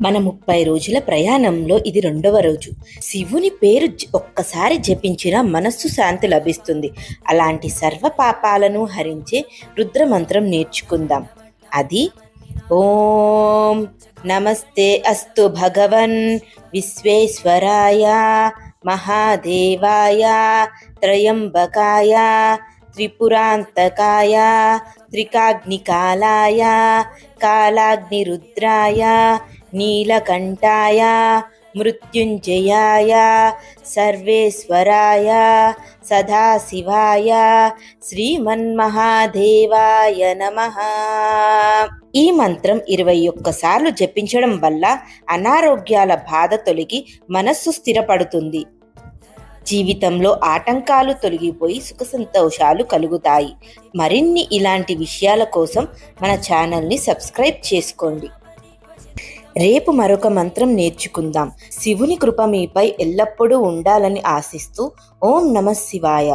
మన 30 రోజుల ప్రయాణంలో ఇది రెండవ రోజు. శివుని పేరు ఒక్కసారి జపించినా మనస్సు శాంతి లభిస్తుంది. అలాంటి సర్వ పాపాలను హరించే రుద్రమంత్రం నేర్చుకుందాం. అది ఓం నమస్తే అస్తు భగవన్ విశ్వేశ్వరాయ మహాదేవాయ త్రయంబకాయ త్రిపురాంతకాయ త్రికాగ్నికాలాయ కాలాగ్నిరుద్రాయ నీలకంఠాయ మృత్యుంజయాయ సర్వేశ్వరాయ సదాశివాయ శ్రీమన్మహాదేవాయ నమః. ఈ మంత్రం 21 సార్లు జపించడం వల్ల అనారోగ్యాల బాధ తొలగి మనస్సు స్థిరపడుతుంది. జీవితంలో ఆటంకాలు తొలగిపోయి సుఖ సంతోషాలు కలుగుతాయి. మరిన్ని ఇలాంటి విషయాల కోసం మన ఛానల్ని సబ్స్క్రైబ్ చేసుకోండి. రేపు మరొక మంత్రం నేర్చుకుందాం. శివుని కృప మీపై ఎల్లప్పుడూ ఉండాలని ఆశిస్తూ ఓం నమః శివాయ.